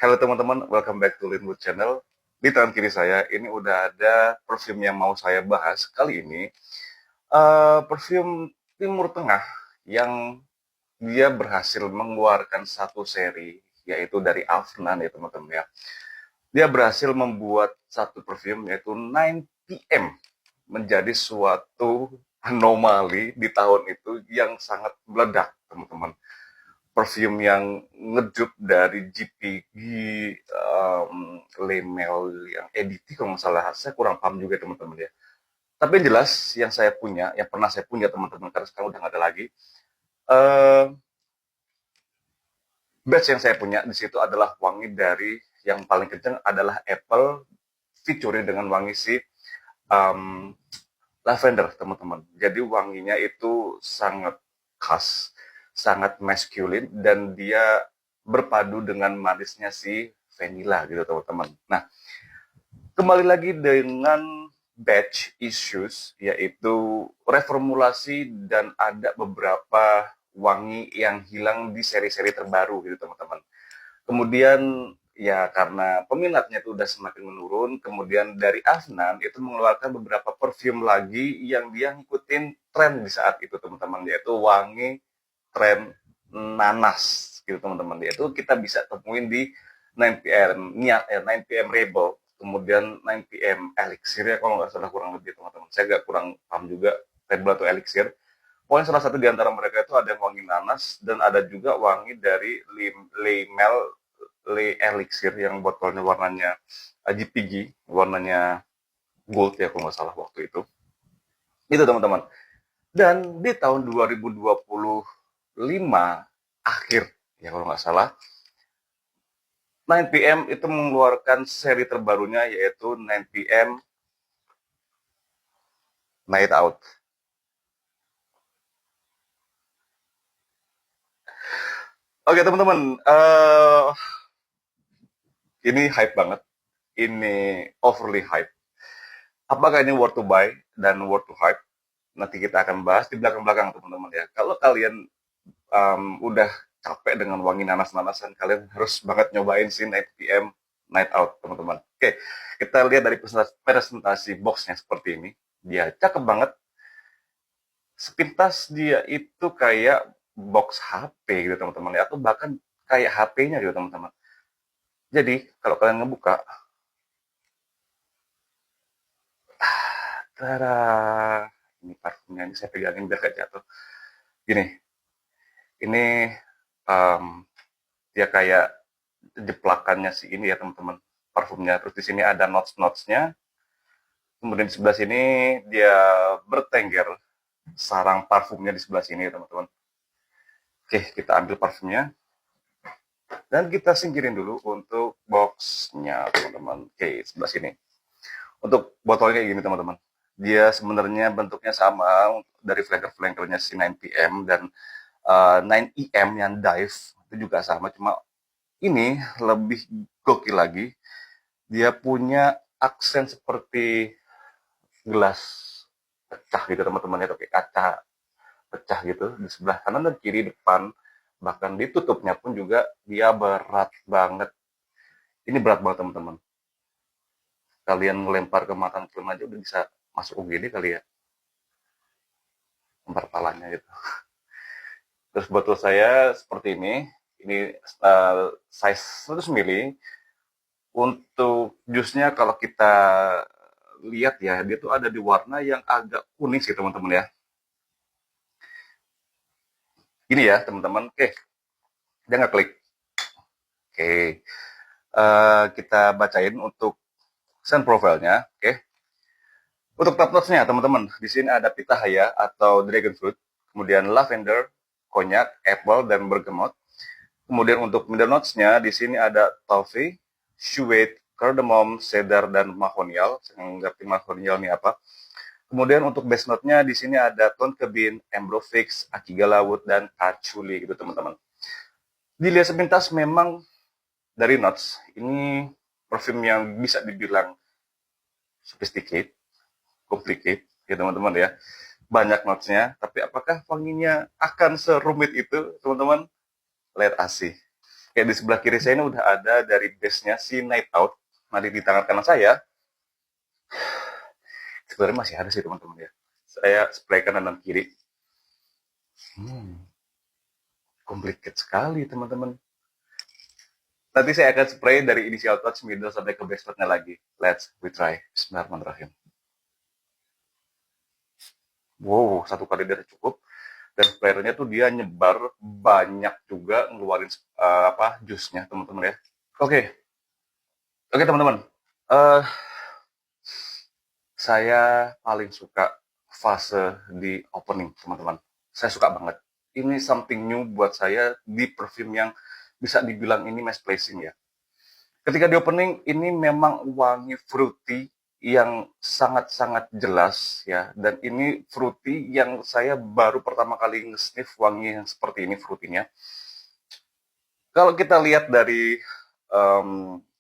Halo teman-teman, welcome back to Linwood Channel. Di tangan kiri saya ini udah ada perfume yang mau saya bahas kali ini. Perfume Timur Tengah yang dia berhasil mengeluarkan satu seri, yaitu dari Afnan ya teman-teman ya. Dia berhasil membuat satu perfume yaitu 9PM menjadi suatu anomali di tahun itu yang sangat meledak teman-teman. Perfume yang ngejup dari GPG, Lemel yang editi kalau nggak salah, saya kurang paham juga teman-teman ya. Tapi yang jelas yang saya punya, yang pernah saya punya teman-teman, karena sekarang udah nggak ada lagi. Uh, Batch yang saya punya di situ adalah wangi dari yang paling kenceng adalah Apple featuring dengan wangi si um, lavender teman-teman. Jadi wanginya itu sangat khas, sangat masculine dan dia berpadu dengan manisnya si vanilla gitu teman-teman. Nah, kembali lagi dengan batch issues, yaitu reformulasi dan ada beberapa wangi yang hilang di seri-seri terbaru gitu teman-teman. Kemudian ya karena peminatnya itu udah semakin menurun, kemudian dari Afnan itu mengeluarkan beberapa perfume lagi yang dia ngikutin tren di saat itu teman-teman, yaitu wangi tren nanas gitu teman-teman. Yaitu kita bisa temuin di 9PM, 9PM Rebel, kemudian 9PM Elixir ya kalau nggak salah kurang lebih teman-teman. Saya nggak kurang paham juga Rebel atau Elixir. Pokoknya salah satu di antara mereka itu ada yang wangi nanas dan ada juga wangi dari Limel Le Elixir yang botolnya warnanya GPG, warnanya gold ya kalau nggak salah waktu itu. Itu teman-teman. Dan di tahun 2025 akhir ya kalau nggak salah, 9PM itu mengeluarkan seri terbarunya yaitu 9PM Night Out. Oke teman-teman, ini hype banget, ini overly hype. Apakah ini worth to buy dan worth to hype? Nanti kita akan bahas di belakang-belakang teman-teman ya. Kalau kalian udah capek dengan wangi nanas-nanasan, kalian harus banget nyobain si 9PM Night Out teman-teman. Oke, kita lihat dari presentasi boxnya seperti ini. Dia cakep banget. Sepintas dia itu kayak box HP gitu teman-teman ya, atau bahkan kayak HP-nya gitu teman-teman. Jadi kalau kalian ngebuka, tada, ini parfumnya ini saya pegangin biar gak jatuh. Gini, ini um, dia kayak jeplakannya si ini ya teman-teman, parfumnya. Terus di sini ada notes-notesnya. Kemudian di sebelah sini dia bertengger sarang parfumnya di sebelah sini ya teman-teman. Oke, kita ambil parfumnya dan kita singkirin dulu untuk boxnya teman-teman. Oke, sebelah sini. Untuk botolnya kayak gini teman-teman. Dia sebenarnya bentuknya sama dari flanker-flankernya si 9PM dan 9EM yang dive itu juga sama, cuma ini lebih gokil lagi. Dia punya aksen seperti gelas pecah gitu teman-teman ya, kayak kaca pecah gitu di sebelah kanan dan kiri, depan, bahkan ditutupnya pun juga dia berat banget. Ini berat banget teman-teman. Kalian ngelempar ke makan film aja udah bisa masuk UGD kali ya, lempar palanya gitu. Terus botol saya seperti ini size 100 ml. Untuk jusnya kalau kita lihat ya, dia tuh ada di warna yang agak kuning sih teman-teman ya. Gini ya teman-teman, oke, dia nggak klik. Oke, kita bacain untuk scent profile-nya. Oke, untuk top notes-nya teman-teman, di sini ada pitahaya atau dragon fruit, kemudian lavender, konyak, apple, dan bergamot. Kemudian untuk middle notes-nya di sini ada toffee, suet, cardamom, cedar, dan mahonial. Saya nggak ngerti mahonial ini apa. Kemudian untuk base note-nya di sini ada tonkebin, ambrofix, akigalawut, dan patchouli gitu teman-teman. Dilihat sepintas memang dari notes ini perfume yang bisa dibilang sophisticated, complicated ya teman-teman ya. Banyak notes-nya, tapi apakah wanginya akan serumit itu teman-teman? Let us see. Kayak di sebelah kiri saya ini udah ada dari base-nya si Night Out. Nanti di tangan kanan saya, sebenarnya masih ada sih teman-teman ya. Saya spray kanan dan kiri. Hmm, complicated sekali teman-teman. Nanti saya akan spray dari initial touch, middle, sampai ke base nya lagi. Let's retry. Bismillahirrahmanirrahim. Wow, satu kali dia cukup. Dan sprayernya tuh dia nyebar banyak juga, ngeluarin apa jusnya teman-teman ya. Oke, oke teman-teman. Eh saya paling suka fase di opening teman-teman. Saya suka banget. Ini something new buat saya di perfume yang bisa dibilang ini mass placing ya. Ketika di opening ini memang wangi fruity yang sangat-sangat jelas ya, dan ini fruity yang saya baru pertama kali nge-sniff wangi yang seperti ini fruitynya. Kalau kita lihat dari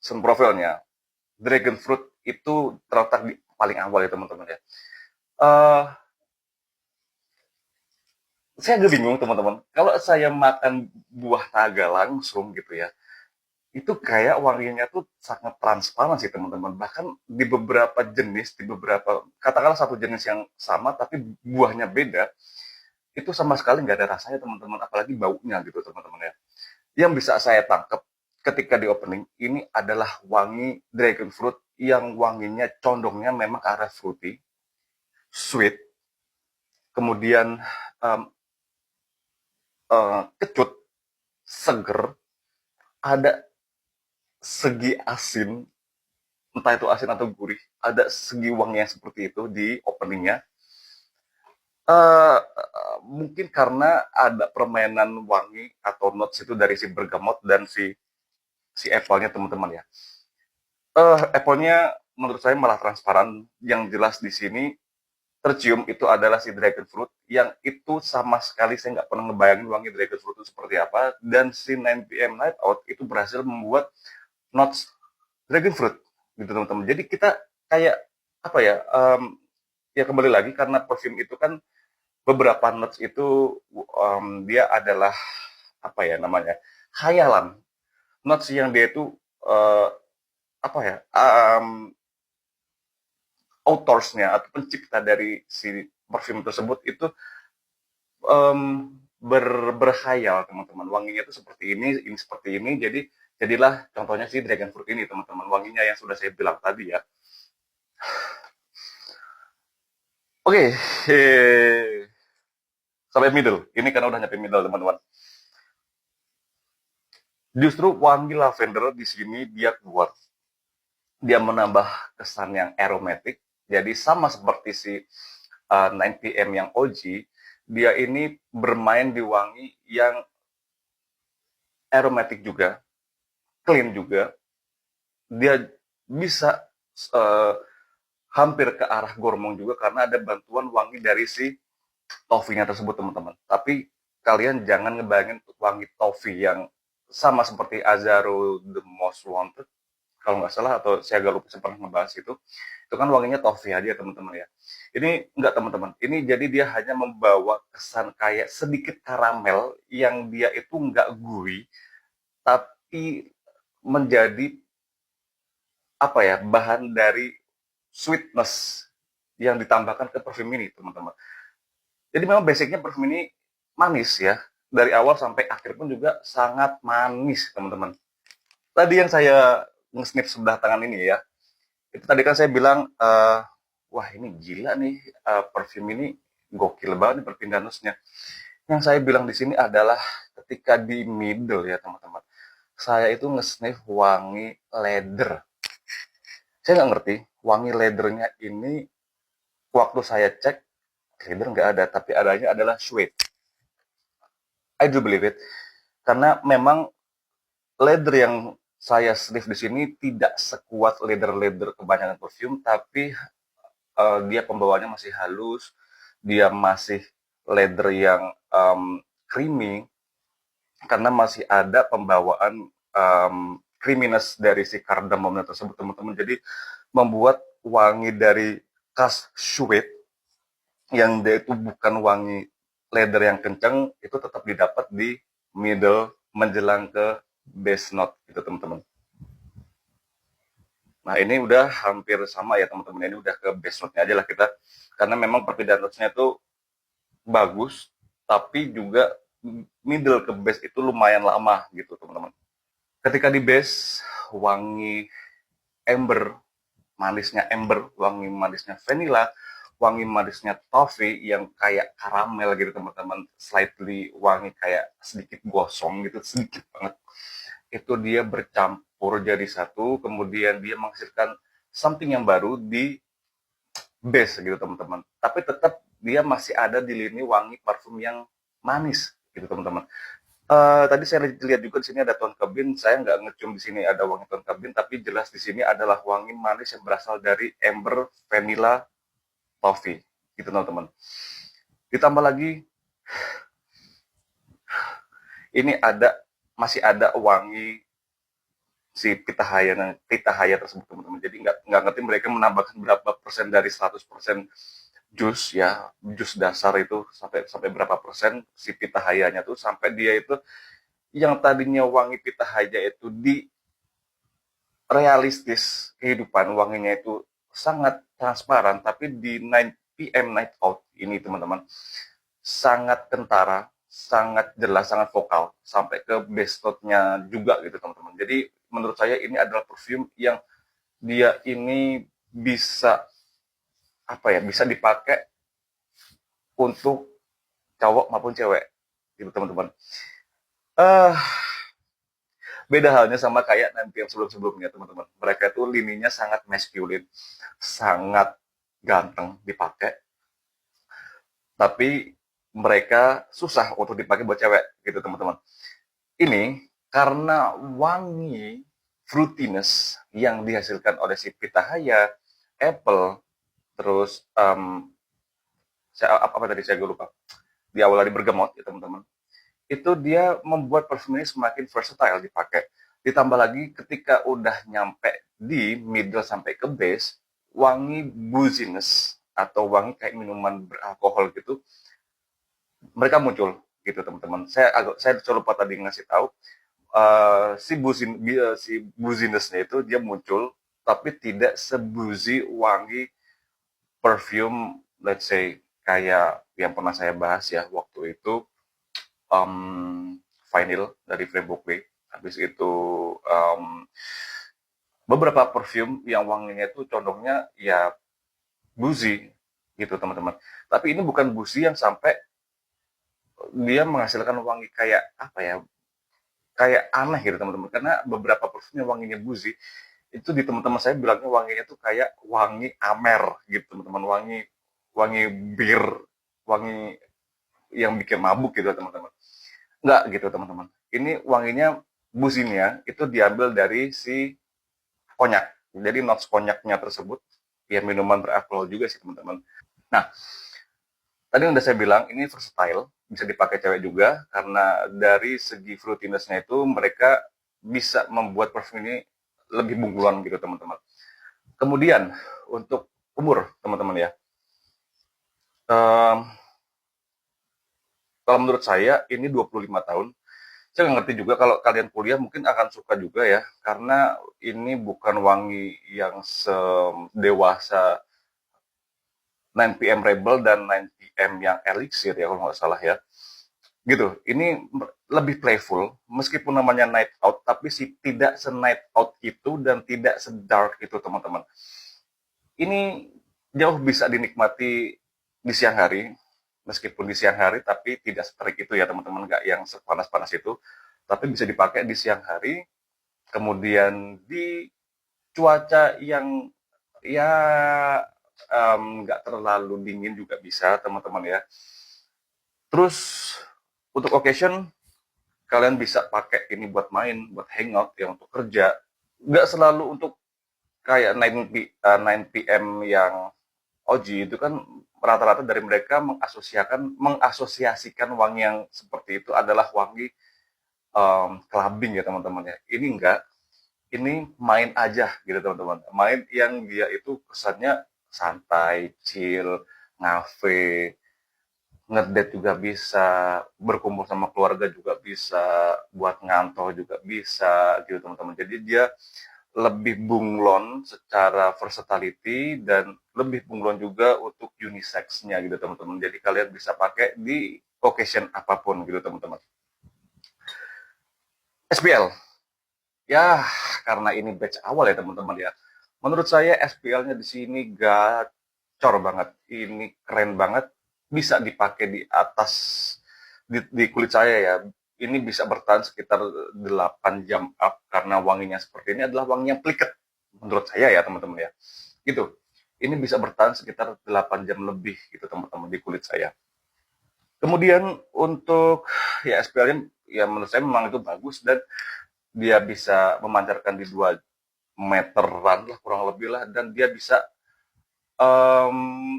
scent profilnya, dragon fruit itu terletak di paling awal ya teman-teman ya. Uh, saya agak bingung teman-teman. Kalau saya makan buah naga langsung gitu ya, itu kayak wanginya tuh sangat transparan sih teman-teman. Bahkan di beberapa jenis, di beberapa, katakanlah satu jenis yang sama tapi buahnya beda, itu sama sekali nggak ada rasanya teman-teman, apalagi baunya gitu teman-teman ya. Yang bisa saya tangkap ketika di opening, ini adalah wangi dragon fruit yang wanginya condongnya memang ke arah fruity, sweet, kemudian um, kecut, seger, ada segi asin, entah itu asin atau gurih, ada segi wangi yang seperti itu di openingnya. Mungkin karena ada permainan wangi atau notes itu dari si bergamot dan si apple-nya teman-teman ya. Apple-nya menurut saya malah transparan. Yang jelas di sini tercium itu adalah si dragon fruit yang itu sama sekali saya nggak pernah ngebayangin wangi dragon fruit itu seperti apa, dan si 9pm Night Out itu berhasil membuat notes dragon fruit gitu teman-teman. Jadi kita kayak apa ya, ya kembali lagi karena perfume itu kan beberapa notes itu dia adalah apa ya namanya, khayalan. Notes yang dia itu uh, apa ya, autorsnya atau pencipta dari si parfum tersebut itu berkhayal teman-teman, wanginya itu seperti ini seperti ini, jadilah contohnya si dragon fruit ini teman-teman, wanginya yang sudah saya bilang tadi ya. Oke, sampai middle ini karena udah nyampe middle teman-teman. Justru wangi lavender di sini dia keluar, dia menambah kesan yang aromatic, jadi sama seperti si 9pm yang OG, dia ini bermain di wangi yang aromatic juga, clean juga, dia bisa uh, hampir ke arah gormong juga karena ada bantuan wangi dari si toffee-nya tersebut teman-teman. Tapi kalian jangan ngebayangin wangi toffee yang sama seperti Azaro The Most Wanted kalau nggak salah, atau saya agak lupa pernah ngebahas itu kan wanginya toffee aja teman-teman ya. Ini enggak teman-teman, ini jadi dia hanya membawa kesan kayak sedikit karamel yang dia itu nggak gurih, tapi menjadi apa ya, bahan dari sweetness yang ditambahkan ke parfum ini teman-teman. Jadi memang basicnya parfum ini manis ya, dari awal sampai akhir pun juga sangat manis teman-teman. Tadi yang saya nge-snip sebelah tangan ini ya, itu tadi kan saya bilang wah ini gila nih, parfum ini gokil banget nih perpindahan nose-nya. Yang saya bilang di sini adalah ketika di middle ya teman-teman, saya itu nge-sniff wangi leather. Saya nggak ngerti wangi leathernya ini, waktu saya cek leather nggak ada, tapi adanya adalah suede. I do believe it, karena memang leather yang saya sniff di sini tidak sekuat leather kebanyakan perfume, tapi dia pembawaannya masih halus, dia masih leather yang creamy, karena masih ada pembawaan creaminess dari si cardamomnya tersebut teman-teman. Jadi membuat wangi dari khas suede yang dia itu bukan wangi leather yang kencang, itu tetap didapat di middle menjelang ke base note gitu teman-teman. Nah ini udah hampir sama ya teman-teman, ini udah ke base note-nya aja lah kita, karena memang perbedaan notes-nya itu bagus, tapi juga middle ke base itu lumayan lama gitu teman-teman. Ketika di base, wangi ember, manisnya ember, wangi manisnya vanilla, wangi manisnya toffee yang kayak karamel gitu teman-teman, slightly wangi kayak sedikit gosong gitu, sedikit banget. Itu dia bercampur jadi satu, kemudian dia menghasilkan something yang baru di base gitu teman-teman. Tapi tetap dia masih ada di lini wangi parfum yang manis gitu teman-teman. Tadi saya lihat juga di sini ada tone cabin. Saya nggak ngecium di sini ada wangi tone cabin, tapi jelas di sini adalah wangi manis yang berasal dari amber, vanilla, toffee, gitu teman-teman. Ditambah lagi, ini masih ada wangi si pitahaya tersebut teman-teman. Jadi nggak ngerti mereka menambahkan berapa persen dari 100% jus ya, jus dasar itu sampai sampai berapa persen si pitahayanya tuh sampai dia itu yang tadinya wangi pitahaya itu di realistis kehidupan wanginya itu sangat transparan, tapi di 9 PM Night Out ini teman-teman sangat kentara, sangat jelas, sangat vokal sampai ke base note-nya juga gitu teman-teman. Jadi menurut saya ini adalah perfume yang dia ini bisa apa ya, bisa dipakai untuk cowok maupun cewek gitu teman-teman. Uh, Beda halnya sama kayak nanti yang sebelum-sebelumnya teman-teman. Mereka itu lininya sangat masculine, sangat ganteng dipakai, tapi mereka susah untuk dipakai buat cewek gitu teman-teman. Ini karena wangi fruitiness yang dihasilkan oleh si pitahaya, apple, terus apa tadi saya lupa. Di awal tadi bergamot ya teman-teman. Itu dia membuat parfum ini semakin versatile dipakai. Ditambah lagi ketika udah nyampe di middle sampai ke base, wangi booziness atau wangi kayak minuman beralkohol gitu, mereka muncul gitu teman-teman. Saya lupa tadi ngasih tahu si boozinessnya itu dia muncul, tapi tidak sebuzi wangi perfume, let's say kayak yang pernah saya bahas ya waktu itu, vinyl dari Frame Bouquet. Habis itu beberapa perfume yang wanginya itu condongnya ya boozy gitu teman-teman. Tapi ini bukan boozy yang sampai dia menghasilkan wangi kayak apa ya, kayak aneh gitu teman-teman. Karena beberapa parfum yang wanginya boozy itu di teman-teman saya bilangnya wanginya tuh kayak wangi amer gitu teman-teman, wangi wangi bir, wangi yang bikin mabuk gitu teman-teman. Enggak gitu teman-teman. Ini wanginya buzinnya itu diambil dari si konyak. Jadi notes konyaknya tersebut ya minuman beralkohol juga sih teman-teman. Nah, tadi udah saya bilang ini versatile, bisa dipakai cewek juga karena dari segi fruitiness-nya itu mereka bisa membuat parfum ini lebih bungkulan gitu teman-teman. Kemudian untuk umur teman-teman ya. Um, Kalau menurut saya ini 25 tahun. Saya nggak ngerti juga kalau kalian kuliah mungkin akan suka juga ya, karena ini bukan wangi yang sedewasa 9 PM Rebel dan 9 PM yang Elixir ya kalau nggak salah ya. Gitu, ini lebih playful, meskipun namanya night out, tapi sih tidak se-night out itu dan tidak se-dark itu teman-teman. Ini jauh bisa dinikmati di siang hari, meskipun di siang hari tapi tidak seterik itu ya teman-teman, nggak yang sepanas-panas itu, tapi bisa dipakai di siang hari, kemudian di cuaca yang ya nggak terlalu dingin juga bisa teman-teman ya. Terus untuk occasion kalian bisa pakai ini buat main, buat hangout ya, untuk kerja. Nggak selalu untuk kayak 9 PM yang OG itu kan rata-rata dari mereka mengasosiasikan wangi yang seperti itu adalah wangi clubbing ya teman-teman ya. Ini enggak, ini main aja gitu teman-teman. Main yang dia itu kesannya santai, chill, ngafe, ngedate juga bisa, berkumpul sama keluarga juga bisa, buat ngantau juga bisa gitu teman-teman. Jadi dia lebih bunglon secara versatility dan lebih bunglon juga untuk unisex-nya gitu teman-teman. Jadi kalian bisa pakai di occasion apapun gitu teman-teman. SPL, ya karena ini batch awal ya teman-teman ya. Menurut saya SPL-nya di sini gacor banget. Ini keren banget. Bisa dipakai di atas di kulit saya ya. Ini bisa bertahan sekitar 8 jam up karena wanginya seperti ini adalah wangi yang pliket menurut saya ya teman-teman ya. Gitu. Ini bisa bertahan sekitar 8 jam lebih gitu teman-teman di kulit saya. Kemudian untuk ya SPL-nya ya menurut saya memang itu bagus dan dia bisa memancarkan di 2 meteran lah kurang lebih lah dan dia bisa um,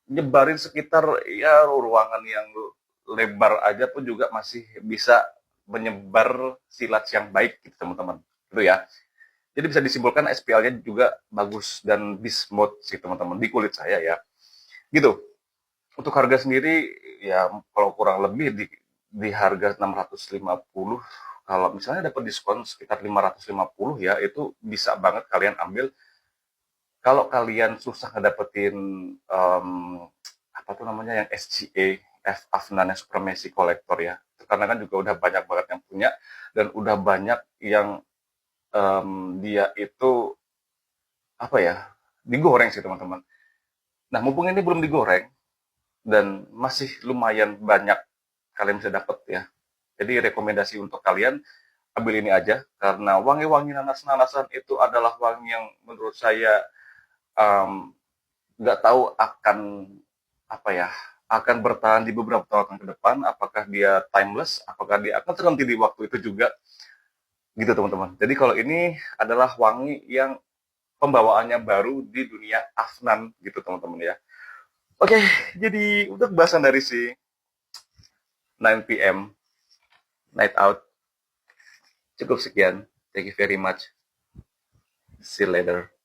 nyebarin sekitar ya ruangan yang lebar aja pun juga masih bisa menyebar silat yang baik gitu teman-teman itu ya. Jadi bisa disimpulkan SPL-nya juga bagus dan bismuth sih teman-teman di kulit saya ya gitu. Untuk harga sendiri ya kalau kurang lebih di harga 650, kalau misalnya dapat diskon sekitar 550 ya itu bisa banget kalian ambil. Kalau kalian susah ngedapetin um, apa tuh namanya yang SGA F Afnan yang Supremacy Collector ya, karena kan juga udah banyak banget yang punya dan udah banyak yang dia itu apa ya digoreng sih teman-teman. Nah mumpung ini belum digoreng dan masih lumayan banyak kalian bisa dapat ya. Jadi rekomendasi untuk kalian ambil ini aja karena wangi-wangi nanas-nanasan itu adalah wangi yang menurut saya um, nggak tahu akan apa ya akan bertahan di beberapa tahun ke depan. Apakah dia timeless? Apakah dia akan terhenti di waktu itu juga? Gitu teman-teman. Jadi kalau ini adalah wangi yang pembawaannya baru di dunia Afnan gitu teman-teman ya. Oke, jadi untuk bahasan dari si 9 PM Night Out cukup sekian. Thank you very much. See you later.